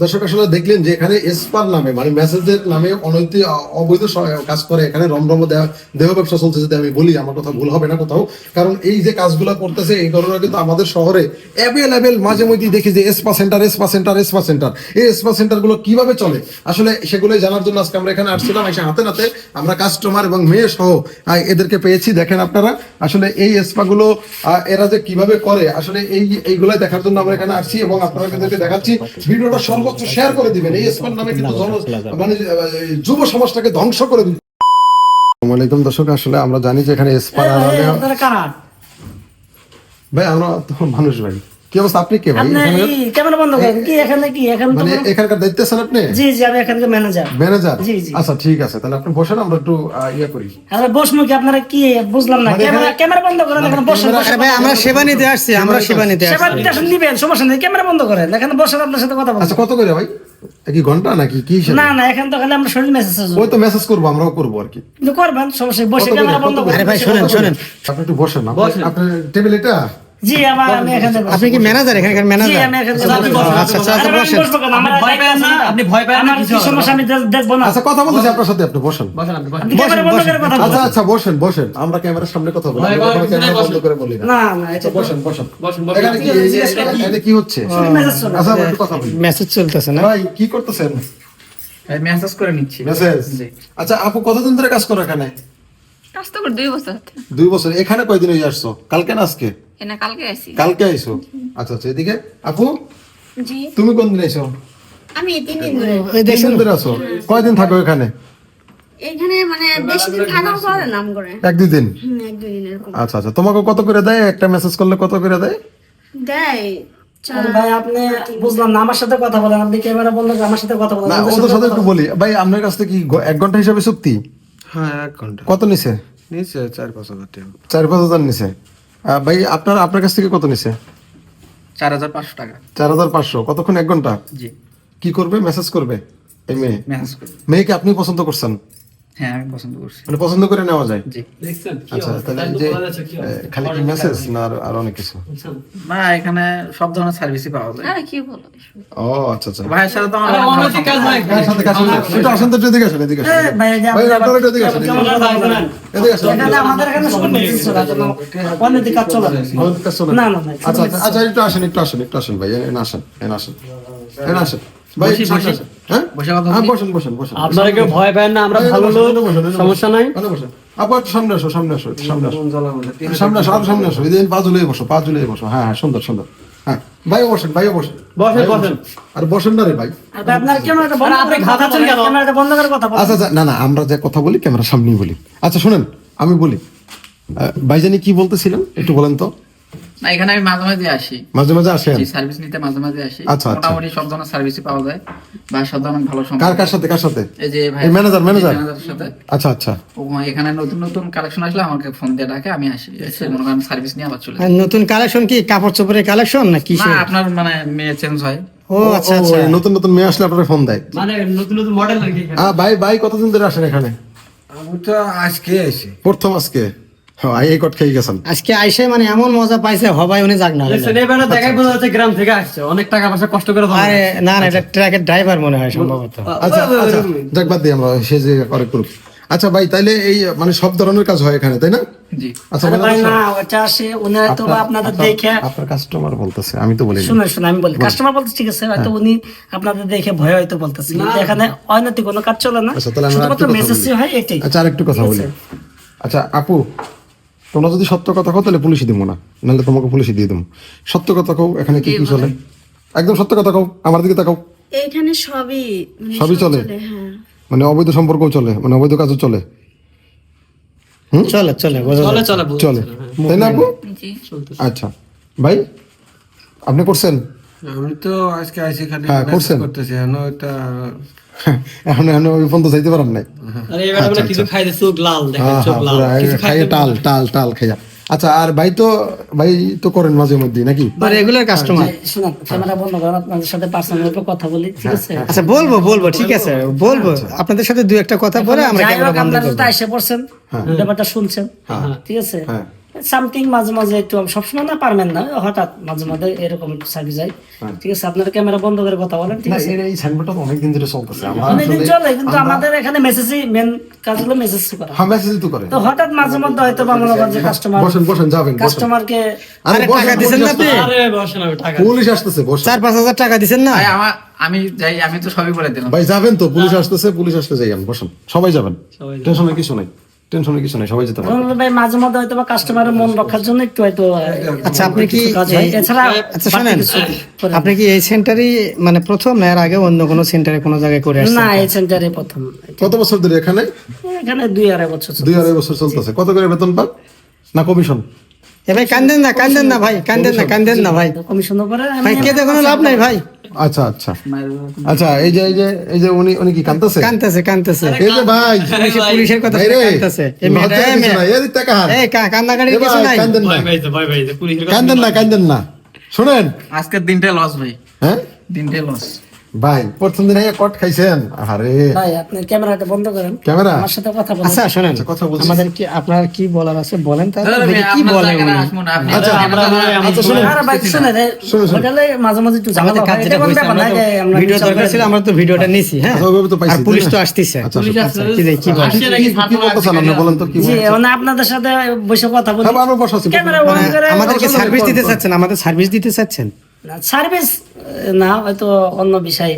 দর্শক আসলে দেখলেন যে এখানে এসপার নামে মানে মেসেজের নামে অনৈতিক অবৈধ কাজ করে এখানে রমরম দেহ ব্যবসা চলছে। যদি আমি বলি আমার কথা ভুল হবে না কোথাও, কারণ এই যে কাজগুলো করতেছে এই কারণে কিন্তু আমাদের শহরে অ্যাভেলেবেল মাঝে মধ্যে দেখি যে এসপা সেন্টার এই এসপা সেন্টার গুলো কিভাবে চলে আসলে সেগুলো জানার জন্য আজকে আমরা এখানে আসছিলাম। এসে হাতে নাতে আমরা কাস্টমার এবং মেয়ে সহ এদেরকে পেয়েছি। দেখেন আপনারা আসলে এই এসপা গুলো এরা যে কিভাবে করে আসলে এইগুলাই দেখার জন্য আমরা এখানে আসছি এবং আপনাদেরকে দেখাচ্ছি। ভিডিওটা সর্বোচ্চ শেয়ার করে দিবেন। এই স্পার নামে কিন্তু মানে যুব সমাজটাকে ধ্বংস করে দিবে। আসসালামু আলাইকুম দর্শক, আসলে আমরা জানি যে এখানে স্পার ভাই আমরা তো মানুষ ভাই। কি অবস্থা? আপনি কে ভাই? ক্যামেরা বন্ধ করেন কি এখানে কি এখন মানে এখানকার দায়িত্ব আছেন আপনি? জি জি আমি এখানকার ম্যানেজার। জি জি আচ্ছা ঠিক আছে, তাহলে আপনি বসেন আমরা একটু ইয়া করি। আরে বসমু কি আপনারা কি বুঝলাম না। ক্যামেরা বন্ধ করেন এখানে বসেন। ভাই আমরা সেবা নিতে আসছি, আমরা সেবা নিতে আসছি। সেবা নিতে নিবেন সমস্যা নেই, ক্যামেরা বন্ধ করেন এখানে বসেন আপনার সাথে কথা বলবো। আচ্ছা কত করে ভাই? কি ঘন্টা নাকি কি? না না এখন তো খালি আমরা শরীর মেসেজ ওই তো মেসেজ করব, আমরাও করব আর কি। কিন্তু করবেন সমস্যা বসে ক্যামেরা বন্ধ করেন। আরে ভাই শুনেন আপনি একটু বসেন না আপনার টেবিল এটা। জি আমি এখানে বসি। আপনি কি ম্যানেজার এখানকার জি ম্যানেজার? আমি এখানে আচ্ছা বসেন। ভয় পাবেন না, আপনি ভয় পাবেন না, কিছু সমস্যা আমি দেখব না। আচ্ছা কথা বলতেছি আপনার সাথে, আপনি বসেন। ক্যামেরা বন্ধ করে কথা বলুন। আচ্ছা বসেন আমরা ক্যামেরার সামনে কথা বলি, আমরা কখনো ক্যামেরা বন্ধ করে বলি না। না এটা বসেন এখানে কি এটা কি হচ্ছে? মেসেজ চলে। আচ্ছা আমরা একটু কথা বলি। মেসেজ চলতেছে না? ভাই কি করতেছেন? মেসেজ করে নিচ্ছি। মেসেজ। আচ্ছা আপু কতদিন ধরে কাজ করো এখানে? কাজ তো করে 2 বছর। 2 বছর। এখানে কয়দিন হয়ে আসছো? কালকে না আজকে? এনা কালকে আসি। কালকে আইছো? আচ্ছা এদিকে আপু জি তুমি কোন দিন আইছো? আমি 3 দিন ধরে এই 3 দেখেন দিন ধরে আছো? কয়দিন থাকো এখানে? এখানে মানে বেশি দিন থাকা হয় নাম করে 1-2 দিন। 1-2 দিন এরকম আচ্ছা তোমাকে কত করে দেয়? একটা মেসেজ করলে কত করে দেয়? দেয়। আরে ভাই আপনি বুঝলাম না, আমার সাথে কথা বলেন। আপনি ক্যামেরা বন্ধ করে আমার সাথে কথা বলেন। না ওদের সাথে একটু বলি ভাই, আপনার কাছ থেকে কি 1 ঘন্টা হিসাবে চুক্তি? হ্যাঁ 1 ঘন্টা কত নিছে? নিচে 4-5 হাজার টাকা। 4-5 হাজার নিছে। ভাই আপনার কাছ থেকে কত নিছে? 4500 টাকা। 4500। কতক্ষণ? 1 ঘন্টা। জি কি করবে? মেসেজ করবে এই মেয়ে? মেসেজ করে। মেয়েকে আপনি পছন্দ করছেন? হ্যাঁ আমি পছন্দ করছি। মানে পছন্দ করে নেওয়া যায়? জি আচ্ছা তাহলে এই যে খালি কি মেসেজ না আর অনেক কিছু? না এখানে সব ধরনের সার্ভিসই পাওয়া যায়। আরে কি বলো? ও আচ্ছা ভাইয়ের সাথে তো আমার অনেক কাজ হয়। ভাইয়ের সাথে কাজ হচ্ছে। একটু আসেন তো, এদিকে আসেন ভাই এই যে ভাই আপনি আপনারা একটু এদিকে আসেন, এদিকে আসেন। এখানে আমাদের এখানে শুরু মেসেজ চলে আসলে অন্যদিকে কাজ চলে না। আমাদের কাছে চলে। না ভাই আচ্ছা একটু আসেন ভাই, এখানে আসেন ভাই। হ্যাঁ বসে কথা হ্যাঁ বলি। বসেন। আপনারা কেউ ভয় পায় না? আমরা ভালো লোক, সমস্যা নাই। বসেন আপু, একটু সামনে আসো। সামনে আসো এদিন পা ঝুলিয়ে বসো। হ্যাঁ সুন্দর। হ্যাঁ ভাইও বসেন। আর বসেন না রে ভাই। আর ভাই আপনার ক্যামেরাটা বন্ধ করে কথা বলেন। ক্যামেরাটা বন্ধ করে কথা বলেন। আচ্ছা না আমরা যে কথা বলি ক্যামেরার সামনেই বলি। আচ্ছা শুনেন আমি বলি, ভাইজানি কি বলতেছিলেন একটু বলেন তো। না এখানে আমি মাঝে মাঝে আসি। মাঝে আসেন? জি সার্ভিস নিতে মাঝে আসি। আচ্ছা। মোটামুটি সব ধরনের সার্ভিসই পাওয়া যায়। ভাইয়ের সাথে অনেক ভালো সম্পর্ক। কার সাথে? এই যে ভাই এই ম্যানেজার। ম্যানেজারের সাথে। আচ্ছা ও এখানে নতুন কালেকশন আসলে আমাকে ফোন দিয়ে ডাকে, আমি আসি। এসে মনে করেন সার্ভিস নিয়ে আবার চলে যাই। আর নতুন কালেকশন কি কাপড় চোপড়ের কালেকশন না কি? না আপনার মানে মেয়ে চেঞ্জ হয়। ও আচ্ছা নতুন মেয়ে আসলে আপনারা ফোন দেয় মানে নতুন মডেল আর কি। ভাই কতদিন ধরে আসেন এখানে? আমি তো আজকে আইছি। প্রথম আজকে? হ্যাঁ এই কট খেয়ে গেছেন। আজকে আইসে মানে এমন মজা পাইছে হবাই উনি যাক না। দেখাই বোঝা যাচ্ছে গ্রাম থেকে আসছে, অনেক টাকা পয়সা কষ্ট করে। আরে না এটা ট্রাকের ড্রাইভার মনে হয় সম্ভবত। আচ্ছা যাক বাদ দিই আমরা, সে যে করে করুক। আচ্ছা ভাই তাইলে এই মানে সব ধরনের কাজ হয় এখানে তাই না? জি আচ্ছা আরে ভাই না ওটা আসে উনি তো আপনাদের দেখে আপনার কাস্টমার বলতেছে, আমি তো বলি না। শুনে আমি বলি কাস্টমার বলতে ঠিক আছে, হয়তো উনি আপনাদের দেখে ভয় হয়তো বলতেছে কিন্তু এখানে অনৈতিক কোনো কাজ চলে না, আচ্ছা, তাহলে আমরা শুধুমাত্র আরেকটু কথা মেসেজ বলি। হয় এটাই। আচ্ছা আরেকটু কথা বলি। আচ্ছা আপু তোমরা যদি সত্য কথা কও তাহলে পুলিশে দিব না, নাহলে তোমাকে পুলিশে দিয়ে দেবো। সত্য কথা কও, এখানে কি চলে? একদম সত্য কথা কও, আমার দিকে তাকাও। এইখানে সবই সবই চলে? হ্যাঁ মানে অবৈধ সম্পর্কও চলে, মানে অবৈধ কাজও চলে? চলে তাই না আপু? জি আচ্ছা ভাই আপনি করছেন? আমি তো আজকে আইছি খালি হ্যাঁ, message করছেন? করতেছি এটা এখন ওই পর্যন্ত যাইতে পারেন নাই? আরে এবারে মানে কিছু খাইতে চোখ লাল দেখেন, চোখ লাল কিছু খাইয়ে টাল খাইয়া। আচ্ছা আর ভাই তো করেন মাঝে মধ্যে নাকি? Regular customer. শুনুন ক্যামেরা বন্ধ করেন, আপনাদের সাথে পার্সোনাল কথা বলি ঠিক আছে? আচ্ছা বলবো ঠিক আছে বলবো আপনাদের সাথে দুই একটা কথা বলে আমরা যাই ক্যামেরা হোক, বন্ধ আপনারা করব। তো এসে পড়ছেন, ব্যাপারটা শুনছেন ঠিক আছে? হ্যাঁ সামথিং মাঝে মাঝে একটু সবসময় না পারবেন না, হঠাৎ মাঝে মাঝে এরকম সার্ভিস যায়। ঠিক আছে, আপনার ক্যামেরা বন্ধ করে কথা বলেন। ঠিক না, আছে, এই সাইনবোর্ডটা তো অনেকদিন ধরে চলতেছে। আমরা অনেকদিন আসলে- চলে, কিন্তু আমাদের এখানে মেসেজই মেন কাজ হলো মেসেজ করা। হ্যাঁ, মেসেজ তো করে। তো হঠাৎ মাঝে মধ্যে হয়তো বা মনে করেন যে কাস্টমার বসেন বসেন, যাবেন বসেন। কাস্টমারকে আরে আরে টাকা দিছেন না আপনি? আরে বসেন, আমি টাকা পুলিশ আসতেছে, বসেন 4-5 হাজার টাকা দিছেন না? ভাই আমি যাই, আমি তো সবই বলে দিলাম। ভাই। যাবেন তো, পুলিশ আসতেছে, পুলিশ আসতে যাই আমি, বসেন সবাই যাবেন, টেনশনের কিছু নাই, টেনশনের কিছু নাই, সবাই যেতে পারবে। ধরুন ভাই মাঝে মধ্যে হয়তো বা কাস্টমারের মন রক্ষার জন্য একটু হয়তো আচ্ছা, আপনি কি কিছু কাজ হয়। এছাড়া আচ্ছা বাড়তি শুনেন, কিছু করেন না। আপনি কি এই সেন্টারই মানে প্রথম না এর আগে অন্য কোনো সেন্টারে কোনো জায়গায় করে আসছেন? না, এই সেন্টারে প্রথম। কত বছর ধরে এখানে? এখানে 2-2.5 বছর চলে। 2-2.5 বছর চলতেছে। কত করে বেতন পান না কমিশন? এ ভাই কান্দেন না, কান্দেন না ভাই, কান্দেন না ভাই। কমিশনের পরে ভাই কেঁদে কোনো লাভ নাই ভাই। আচ্ছা আচ্ছা আচ্ছা, এই যে উনি কি কাঁদতেছে? কান্দেছে এই যে ভাই, পুলিশের কথা ভাই শুনে রে, কান্দেছে। এই মেয়েটা, লজ্জার এই কিছু মেয়ে। নাই, এদিক তাকা হার। এই কান্নাকাটির এ কিছু ভাই, নাই। কান্দেন না, ভয় পাইছে, পুলিশের কথা কান্দেন না, শোনেন, আজকের দিনটা লস ভাই, হ্যাঁ দিনটাই লস। ভাই, প্রথম দিন কট খাইছেন? আরে ভাই আপনি ক্যামেরাটা বন্ধ করেন, ক্যামেরা, আমার সাথে কথা বলেন। আচ্ছা শোনেন, কথা বলছি। আমাদের কি আপনার কি বলার আছে বলেন, তাহলে ধরো দেখি ভাই, কি আপনার বলে জায়গায় উনি। আসবো না, আপনি আচ্ছা, আচ্ছা, শুনুন, আরে ভাই শুনেন, শুনুন। হোটেলে মাঝে মাঝে একটু ঝামেলা আমাদের কাজ হয়, যেটা এটা কোনো হয়েছে, ব্যাপার না, আমরা তো যে আমরা ভিডিও বিচার দরকার করে ছিল, আমরা তো ভিডিওটা নিছি, হ্যাঁ। আচ্ছা, ওইভাবে তো পাইছি, আর পুলিশ তাই তো না? আসতেছে। আচ্ছা, পুলিশ আচ্ছা, আসছে, কি দেখি, কি বলে? আসছে নাকি? কি বলতেছেন আপনি, বলেন তো কি জি, বলতেছেন? মানে আপনাদের সাথে বসে কথা বলি, হ্যাঁ, আমরা বসা আছি, ক্যামেরা বসুন। অন মানে করে আমাদেরকে বসুন, সার্ভিস দিতে বসুন। চাচ্ছেন, আমাদের সার্ভিস দিতে চাচ্ছেন? সার্ভিস না, হয়তো অন্য বিষয়,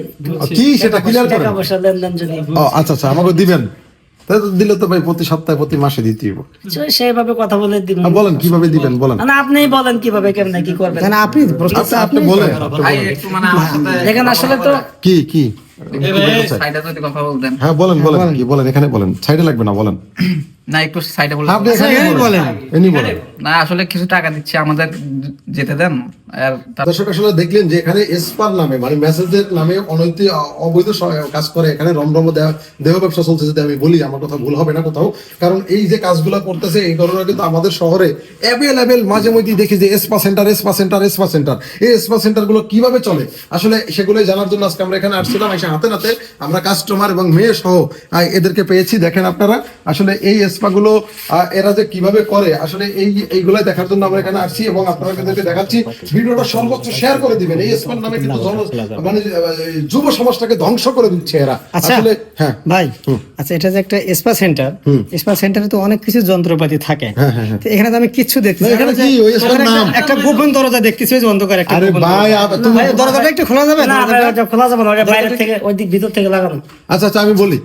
কি সেটা ক্লিয়ার করেন। টাকা পয়সা লেনদেন যদি ও আচ্ছা আচ্ছা, আমাকে দিবেন, তাই তো দিলে তো ভাই প্রতি সপ্তাহে প্রতি মাসে দিতে হবে। সেইভাবে কথা বলে দিবেন। বলেন কিভাবে দিবেন, বলেন। মানে আপনিই বলেন কিভাবে কেমনে কি করবেন। না, আপনি প্রস্তাবটা আপনি বলেন, আপনি ভাই বলেন। একটু মানে আমার সাথে দেখেন আসলে তো কি কি সাইডে যদি কথা বলতেন। হ্যাঁ বলেন, কি বলেন, এখানে বলেন, সাইডে লাগবে না, বলেন। না একটু সাইডে বলে আপনি এখানে এখানেই বলেন, বলেন। এনি বলেন। না আসলে কিছু টাকা দিচ্ছে আমাদের, যেতে দেন। আর দর্শক আসলে দেখলেন যে এখানে এসপার নামে মানে মেসেজের নামে অনৈতিক অবৈধ কাজ করে এখানে রমরম দেহ ব্যবসা চলছে। যদি আমি বলি আমার কথা ভুল হবে না কোথাও, কারণ এই যে কাজগুলো করতেছে এই কারণে কিন্তু আমাদের শহরে অ্যাভেলেবেল মাঝে মধ্যেই দেখি যে এসপা সেন্টার এই এসপা সেন্টার গুলো কিভাবে চলে আসলে সেগুলোই জানার জন্য আজকে আমরা এখানে আসছিলাম। এসে হাতে নাতে আমরা কাস্টমার এবং মেয়ে সহ এদেরকে পেয়েছি। দেখেন আপনারা আসলে এই এসপা গুলো এরা যে কিভাবে করে আসলে এইগুলো দেখার জন্য আমরা এখানে আসছি এবং আপনাদেরকে দেখাচ্ছি। ভিডিওটা সর্বোচ্চ শেয়ার করে দিবেন। এই এসপার নামে কিন্তু মানে যুব সমাজটাকে ধ্বংস করে দিচ্ছে এরা। আচ্ছা আসলে হ্যাঁ ভাই, আচ্ছা এটা যে একটা স্পা সেন্টার, স্পা সেন্টারে তো অনেক কিছু যন্ত্রপাতি থাকে, তো এখানে তো আমি কিছু দেখতেছি না, এখানে যে কি ওই স্পার ওখানে নাম? একটা গোপন দরজা দেখতেছি, ওই যে অন্ধকার একটা আরে গোপন ভাই, দরজা। তুমি ভাই, দরজাটা একটু খোলা যাবে? না, দরজাটা? ওটা খোলা যাবে না, ওটা বাইরে থেকে ওই দিক ভিতর থেকে লাগানো। আচ্ছা আচ্ছা, আমি বলি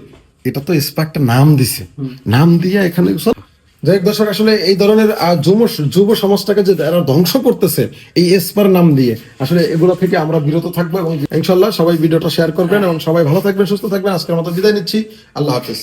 এটা তো স্পা একটা নাম দিছে, নাম দিয়ে এখানে যাই হোক দর্শক আসলে এই ধরনের যুব সমাজটাকে যে এরা ধ্বংস করতেছে এই এসপার নাম দিয়ে, আসলে এগুলো থেকে আমরা বিরত থাকবো এবং ইনশাল্লাহ সবাই ভিডিওটা শেয়ার করবেন এবং সবাই ভালো থাকবেন, সুস্থ থাকবেন। আজকের মতো বিদায় নিচ্ছি, আল্লাহ হাফেজ।